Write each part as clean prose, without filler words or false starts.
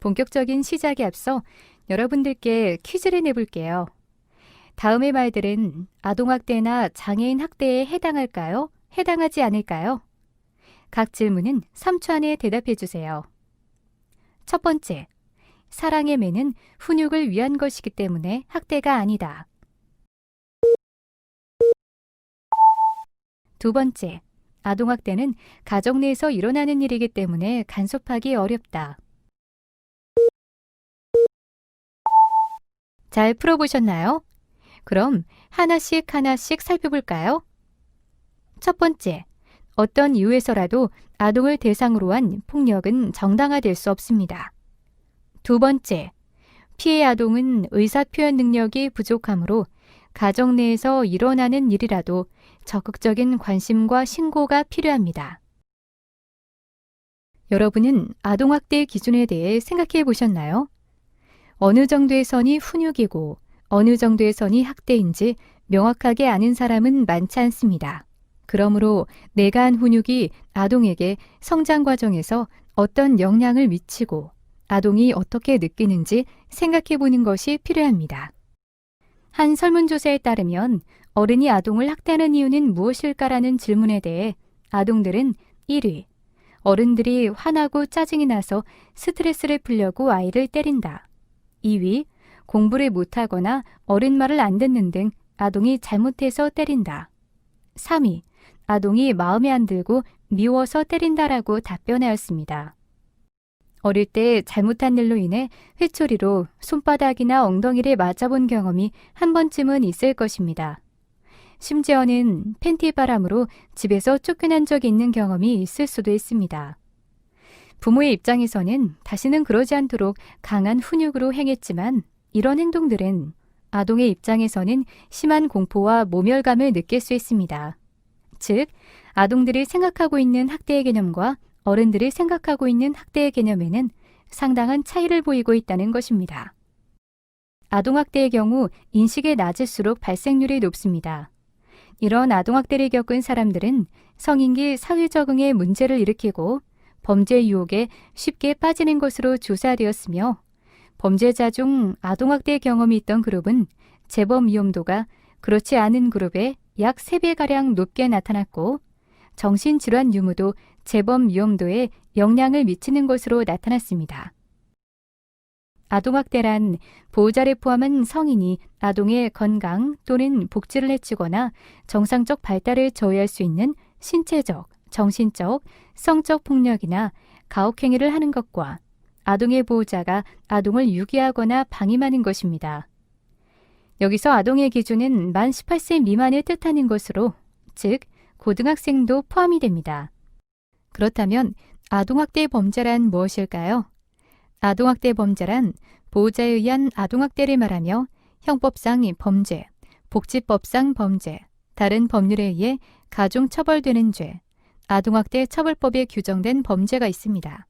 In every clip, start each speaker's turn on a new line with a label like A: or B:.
A: 본격적인 시작에 앞서 여러분들께 퀴즈를 내볼게요. 다음의 말들은 아동학대나 장애인 학대에 해당할까요? 해당하지 않을까요? 각 질문은 3초 안에 대답해 주세요. 첫 번째, 사랑의 매는 훈육을 위한 것이기 때문에 학대가 아니다. 두 번째, 아동학대는 가정 내에서 일어나는 일이기 때문에 간섭하기 어렵다. 잘 풀어보셨나요? 그럼 하나씩 살펴볼까요? 첫 번째, 어떤 이유에서라도 아동을 대상으로 한 폭력은 정당화될 수 없습니다. 두 번째, 피해 아동은 의사표현 능력이 부족하므로 가정 내에서 일어나는 일이라도 적극적인 관심과 신고가 필요합니다. 여러분은 아동학대 기준에 대해 생각해 보셨나요? 어느 정도의 선이 훈육이고 어느 정도의 선이 학대인지 명확하게 아는 사람은 많지 않습니다. 그러므로 내가 한 훈육이 아동에게 성장 과정에서 어떤 영향을 미치고 아동이 어떻게 느끼는지 생각해 보는 것이 필요합니다. 한 설문조사에 따르면 어른이 아동을 학대하는 이유는 무엇일까라는 질문에 대해 아동들은 1위, 어른들이 화나고 짜증이 나서 스트레스를 풀려고 아이를 때린다. 2위, 공부를 못하거나 어른 말을 안 듣는 등 아동이 잘못해서 때린다. 3위, 아동이 마음에 안 들고 미워서 때린다라고 답변하였습니다. 어릴 때 잘못한 일로 인해 회초리로 손바닥이나 엉덩이를 맞아본 경험이 한 번쯤은 있을 것입니다. 심지어는 팬티바람으로 집에서 쫓겨난 적이 있는 경험이 있을 수도 있습니다. 부모의 입장에서는 다시는 그러지 않도록 강한 훈육으로 행했지만 이런 행동들은 아동의 입장에서는 심한 공포와 모멸감을 느낄 수 있습니다. 즉, 아동들이 생각하고 있는 학대의 개념과 어른들이 생각하고 있는 학대의 개념에는 상당한 차이를 보이고 있다는 것입니다. 아동학대의 경우 인식이 낮을수록 발생률이 높습니다. 이런 아동학대를 겪은 사람들은 성인기 사회적응에 문제를 일으키고 범죄 유혹에 쉽게 빠지는 것으로 조사되었으며 범죄자 중 아동학대 경험이 있던 그룹은 재범 위험도가 그렇지 않은 그룹의 약 3배가량 높게 나타났고 정신질환 유무도 재범 위험도에 영향을 미치는 것으로 나타났습니다. 아동학대란 보호자를 포함한 성인이 아동의 건강 또는 복지를 해치거나 정상적 발달을 저해할 수 있는 신체적, 정신적, 성적 폭력이나 가혹행위를 하는 것과 아동의 보호자가 아동을 유기하거나 방임하는 것입니다. 여기서 아동의 기준은 만 18세 미만을 뜻하는 것으로, 즉 고등학생도 포함이 됩니다. 그렇다면 아동학대 범죄란 무엇일까요? 아동학대 범죄란 보호자에 의한 아동학대를 말하며 형법상 범죄, 복지법상 범죄, 다른 법률에 의해 가중처벌되는 죄, 아동학대 처벌법에 규정된 범죄가 있습니다.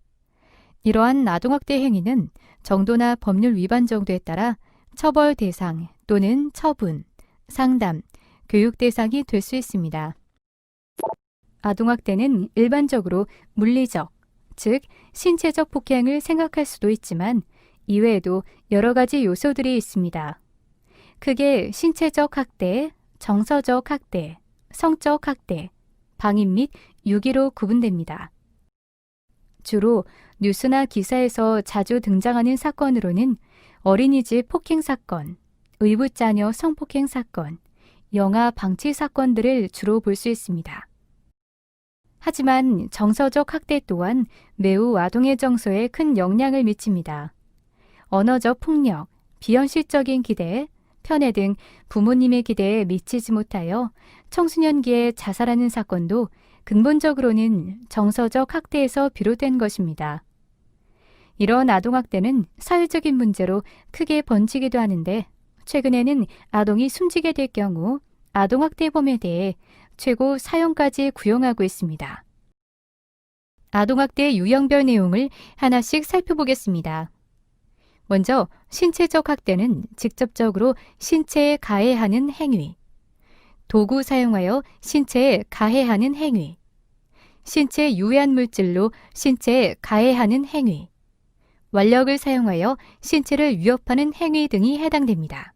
A: 이러한 아동학대 행위는 정도나 법률 위반 정도에 따라 처벌 대상 또는 처분, 상담, 교육 대상이 될 수 있습니다. 아동학대는 일반적으로 물리적, 즉 신체적 폭행을 생각할 수도 있지만 이외에도 여러 가지 요소들이 있습니다. 크게 신체적 학대, 정서적 학대, 성적 학대, 방임 및 유기로 구분됩니다. 주로 뉴스나 기사에서 자주 등장하는 사건으로는 어린이집 폭행 사건, 의붓자녀 성폭행 사건, 영아 방치 사건들을 주로 볼 수 있습니다. 하지만 정서적 학대 또한 매우 아동의 정서에 큰 영향을 미칩니다. 언어적 폭력, 비현실적인 기대, 편애 등 부모님의 기대에 미치지 못하여 청소년기에 자살하는 사건도 근본적으로는 정서적 학대에서 비롯된 것입니다. 이런 아동학대는 사회적인 문제로 크게 번지기도 하는데 최근에는 아동이 숨지게 될 경우 아동학대범에 대해 최고 사형까지 구형하고 있습니다. 아동학대 유형별 내용을 하나씩 살펴보겠습니다. 먼저 신체적 학대는 직접적으로 신체에 가해하는 행위, 도구 사용하여 신체에 가해하는 행위, 신체 유해한 물질로 신체에 가해하는 행위, 완력을 사용하여 신체를 위협하는 행위 등이 해당됩니다.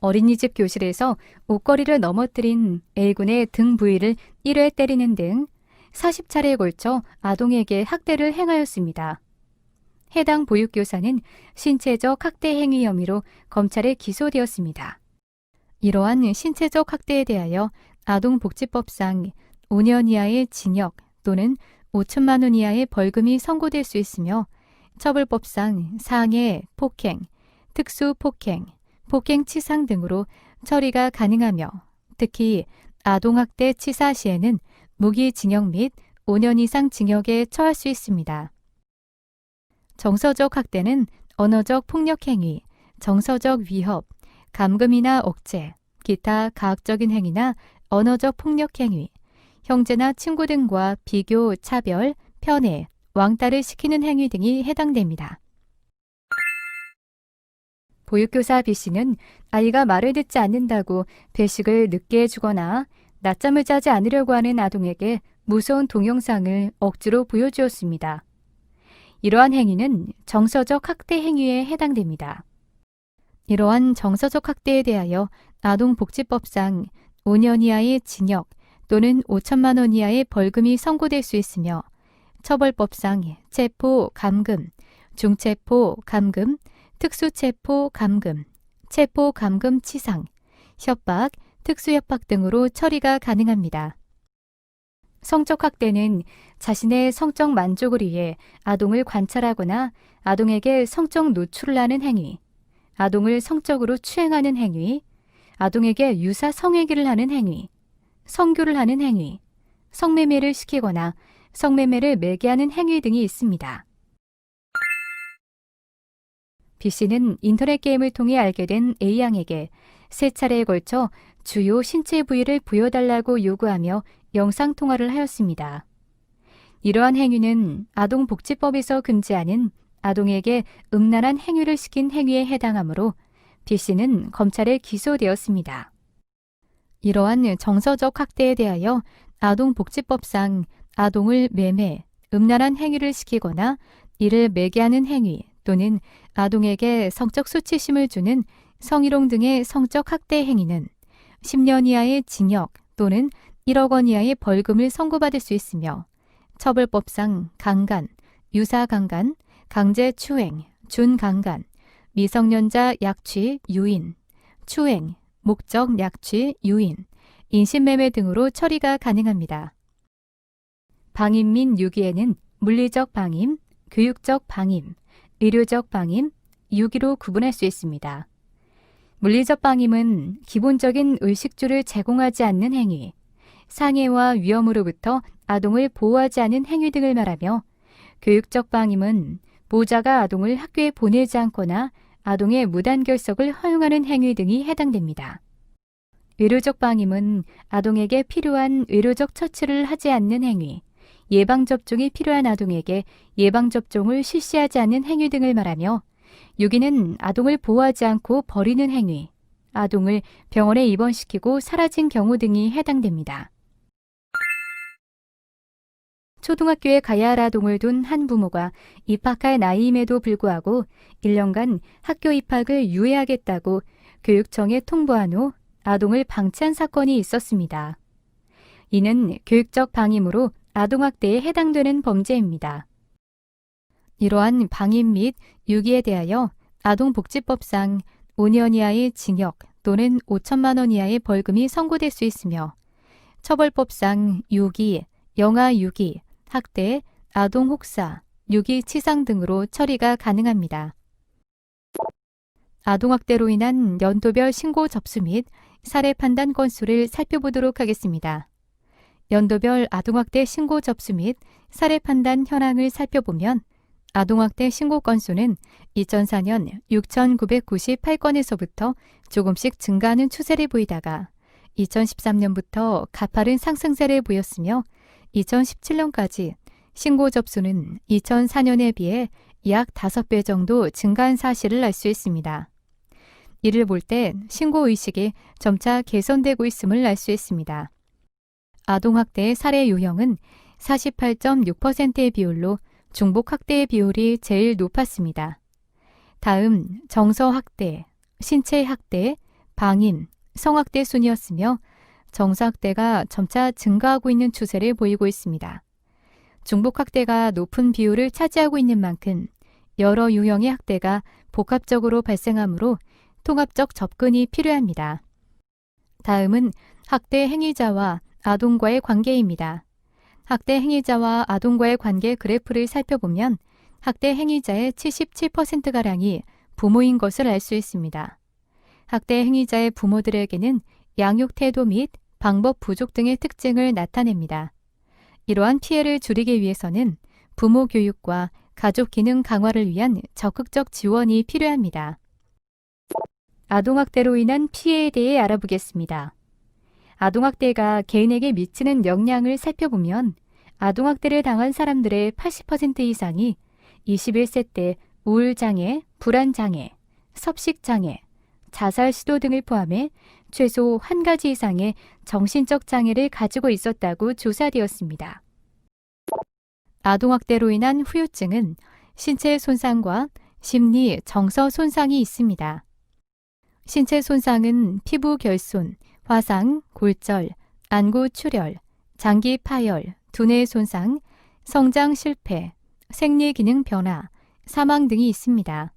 A: 어린이집 교실에서 옷걸이를 넘어뜨린 A군의 등 부위를 1회 때리는 등 40차례에 걸쳐 아동에게 학대를 행하였습니다. 해당 보육교사는 신체적 학대 행위 혐의로 검찰에 기소되었습니다. 이러한 신체적 학대에 대하여 아동복지법상 5년 이하의 징역 또는 5천만 원 이하의 벌금이 선고될 수 있으며 처벌법상 상해, 폭행, 특수폭행, 폭행치상 등으로 처리가 가능하며 특히 아동학대 치사 시에는 무기징역 및 5년 이상 징역에 처할 수 있습니다. 정서적 학대는 언어적 폭력행위, 정서적 위협, 감금이나 억제, 기타 가학적인 행위나 언어적 폭력행위, 형제나 친구 등과 비교, 차별, 편애, 왕따를 시키는 행위 등이 해당됩니다. 보육교사 B씨는 아이가 말을 듣지 않는다고 배식을 늦게 해주거나 낮잠을 자지 않으려고 하는 아동에게 무서운 동영상을 억지로 보여주었습니다. 이러한 행위는 정서적 학대 행위에 해당됩니다. 이러한 정서적 학대에 대하여 아동복지법상 5년 이하의 징역 또는 5천만 원 이하의 벌금이 선고될 수 있으며 처벌법상 체포, 감금, 중체포, 감금, 특수체포, 감금, 체포, 감금, 치상, 협박, 특수협박 등으로 처리가 가능합니다. 성적 학대는 자신의 성적 만족을 위해 아동을 관찰하거나 아동에게 성적 노출을 하는 행위, 아동을 성적으로 추행하는 행위, 아동에게 유사 성행위를 하는 행위, 성교를 하는 행위, 성매매를 시키거나 성매매를 매개하는 행위 등이 있습니다. B씨는 인터넷 게임을 통해 알게 된 A양에게 3차례에 걸쳐 주요 신체 부위를 보여달라고 요구하며 영상통화를 하였습니다. 이러한 행위는 아동복지법에서 금지하는 아동에게 음란한 행위를 시킨 행위에 해당하므로 B씨는 검찰에 기소되었습니다. 이러한 정서적 학대에 대하여 아동복지법상 아동을 매매, 음란한 행위를 시키거나 이를 매개하는 행위 또는 아동에게 성적 수치심을 주는 성희롱 등의 성적 학대 행위는 10년 이하의 징역 또는 1억 원 이하의 벌금을 선고받을 수 있으며 처벌법상 강간, 유사강간, 강제추행, 준강간, 미성년자 약취, 유인, 추행, 목적 약취, 유인, 인신매매 등으로 처리가 가능합니다. 방임 및 유기에는 물리적 방임, 교육적 방임, 의료적 방임, 유기로 구분할 수 있습니다. 물리적 방임은 기본적인 의식주를 제공하지 않는 행위, 상해와 위험으로부터 아동을 보호하지 않은 행위 등을 말하며 교육적 방임은 보호자가 아동을 학교에 보내지 않거나 아동의 무단 결석을 허용하는 행위 등이 해당됩니다. 의료적 방임은 아동에게 필요한 의료적 처치를 하지 않는 행위, 예방접종이 필요한 아동에게 예방접종을 실시하지 않는 행위 등을 말하며 유기는 아동을 보호하지 않고 버리는 행위, 아동을 병원에 입원시키고 사라진 경우 등이 해당됩니다. 초등학교에 가야 할 아동을 둔 한 부모가 입학할 나이임에도 불구하고 1년간 학교 입학을 유예하겠다고 교육청에 통보한 후 아동을 방치한 사건이 있었습니다. 이는 교육적 방임으로 아동학대에 해당되는 범죄입니다. 이러한 방임 및 유기에 대하여 아동복지법상 5년 이하의 징역 또는 5천만 원 이하의 벌금이 선고될 수 있으며 처벌법상 유기, 영아 유기, 학대, 아동 혹사, 유기 치상 등으로 처리가 가능합니다. 아동학대로 인한 연도별 신고 접수 및 사례 판단 건수를 살펴보도록 하겠습니다. 연도별 아동학대 신고 접수 및 사례 판단 현황을 살펴보면 아동학대 신고 건수는 2004년 6,998건에서부터 조금씩 증가하는 추세를 보이다가 2013년부터 가파른 상승세를 보였으며 2017년까지 신고 접수는 2004년에 비해 약 5배 정도 증가한 사실을 알 수 있습니다. 이를 볼 때 신고 의식이 점차 개선되고 있음을 알 수 있습니다. 아동학대의 사례 유형은 48.6%의 비율로 중복학대의 비율이 제일 높았습니다. 다음 정서학대, 신체학대, 방임, 성학대 순이었으며 정서학대가 점차 증가하고 있는 추세를 보이고 있습니다. 중복학대가 높은 비율을 차지하고 있는 만큼 여러 유형의 학대가 복합적으로 발생하므로 통합적 접근이 필요합니다. 다음은 학대 행위자와 아동과의 관계입니다. 학대 행위자와 아동과의 관계 그래프를 살펴보면 학대 행위자의 77%가량이 부모인 것을 알 수 있습니다. 학대 행위자의 부모들에게는 양육 태도 및 방법 부족 등의 특징을 나타냅니다. 이러한 피해를 줄이기 위해서는 부모 교육과 가족 기능 강화를 위한 적극적 지원이 필요합니다. 아동학대로 인한 피해에 대해 알아보겠습니다. 아동학대가 개인에게 미치는 영향을 살펴보면 아동학대를 당한 사람들의 80% 이상이 21세 때 우울장애, 불안장애, 섭식장애, 자살 시도 등을 포함해 최소 한 가지 이상의 정신적 장애를 가지고 있었다고 조사되었습니다. 아동학대로 인한 후유증은 신체 손상과 심리, 정서 손상이 있습니다. 신체 손상은 피부 결손, 화상, 골절, 안구 출혈, 장기 파열, 두뇌 손상, 성장 실패, 생리 기능 변화, 사망 등이 있습니다.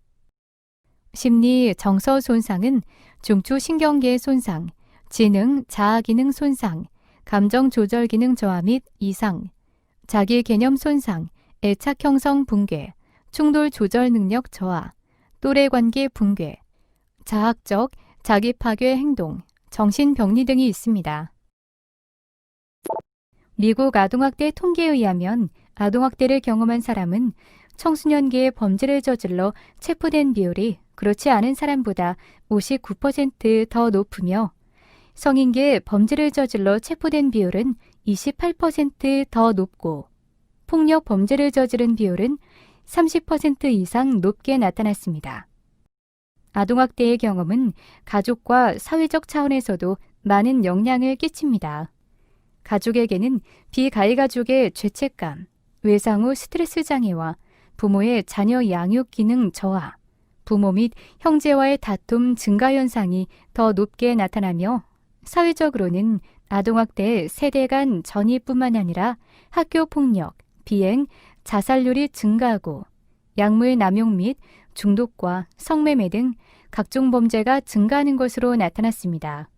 A: 심리, 정서 손상은 중추신경계 손상, 지능, 자아 기능 손상, 감정 조절 기능 저하 및 이상, 자기 개념 손상, 애착 형성 붕괴, 충돌 조절 능력 저하, 또래 관계 붕괴, 자학적, 자기 파괴 행동, 정신병리 등이 있습니다. 미국 아동학대 통계에 의하면 아동학대를 경험한 사람은 청소년기에 범죄를 저질러 체포된 비율이 그렇지 않은 사람보다 59% 더 높으며 성인기에 범죄를 저질러 체포된 비율은 28% 더 높고 폭력 범죄를 저지른 비율은 30% 이상 높게 나타났습니다. 아동학대의 경험은 가족과 사회적 차원에서도 많은 영향을 끼칩니다. 가족에게는 비가해가족의 죄책감, 외상 후 스트레스 장애와 부모의 자녀 양육 기능 저하, 부모 및 형제와의 다툼 증가 현상이 더 높게 나타나며 사회적으로는 아동학대의 세대 간 전이뿐만 아니라 학교 폭력, 비행, 자살률이 증가하고 약물 남용 및 중독과 성매매 등 각종 범죄가 증가하는 것으로 나타났습니다.